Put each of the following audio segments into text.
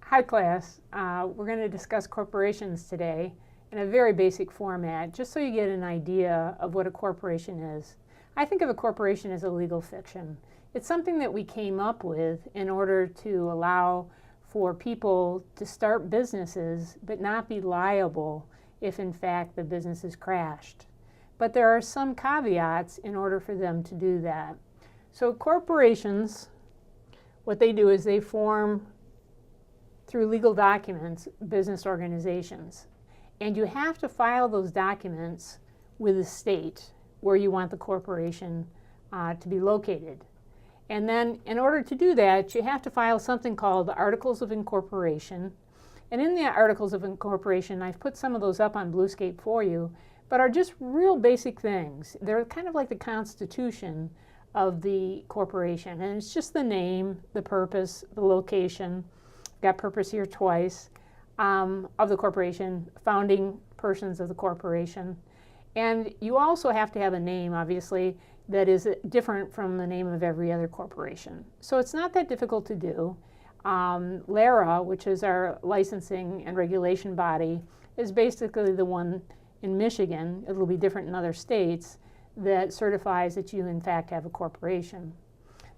Hi class, we're going to discuss corporations today in a very basic format, just so you get an idea of what a corporation is. I think of a corporation as a legal fiction. It's something that we came up with in order to allow for people to start businesses but not be liable if in fact the business is crashed. But there are some caveats in order for them to do that. So corporations, what they do is they form through legal documents, business organizations. And you have to file those documents with the state where you want the corporation to be located. And then in order to do that, you have to file something called Articles of Incorporation. And in the Articles of Incorporation, I've put some of those up on Bluescape for you, but are just real basic things. They're kind of like the Constitution of the corporation. And it's just the name, the purpose, the location. Got purpose here twice, of the corporation, founding persons of the corporation. And you also have to have a name, obviously, that is different from the name of every other corporation. So it's not that difficult to do. LARA, which is our licensing and regulation body, is basically the one in Michigan, it'll be different in other states, that certifies that you in fact have a corporation.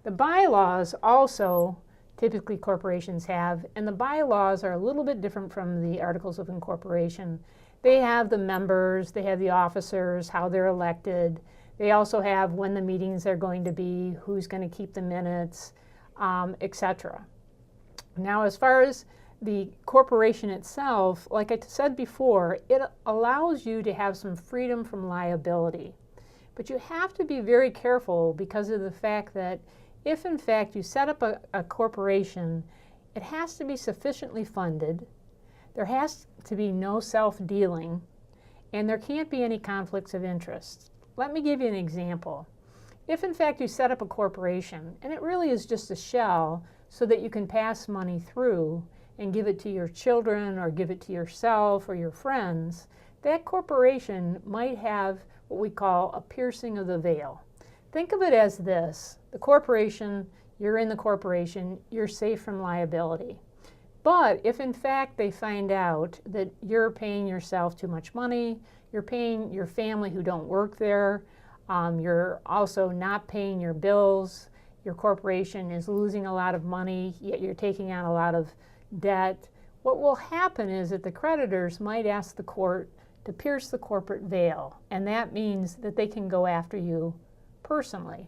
The bylaws also typically corporations have, and the bylaws are a little bit different from the Articles of Incorporation. They have the members, they have the officers, how they're elected. They also have when the meetings are going to be, who's going to keep the minutes, etc. Now, as far as the corporation itself, like I said before, it allows you to have some freedom from liability. But you have to be very careful because of the fact that if in fact you set up a corporation, it has to be sufficiently funded, there has to be no self-dealing, and there can't be any conflicts of interest. Let me give you an example. If in fact you set up a corporation, and it really is just a shell so that you can pass money through and give it to your children or give it to yourself or your friends, that corporation might have what we call a piercing of the veil. Think of it as this: the corporation, you're in the corporation, you're safe from liability. But if in fact they find out that you're paying yourself too much money, you're paying your family who don't work there, you're also not paying your bills, your corporation is losing a lot of money, yet you're taking on a lot of debt, what will happen is that the creditors might ask the court to pierce the corporate veil, and that means that they can go after you personally.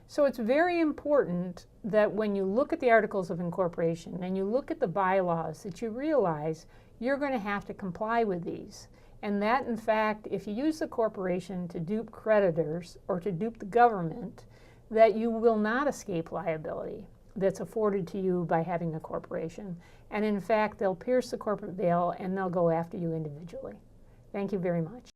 So it's very important that when you look at the Articles of Incorporation and you look at the bylaws, that you realize you're going to have to comply with these. And that in fact, if you use the corporation to dupe creditors or to dupe the government, that you will not escape liability that's afforded to you by having a corporation. And in fact, they'll pierce the corporate veil and they'll go after you individually. Thank you very much.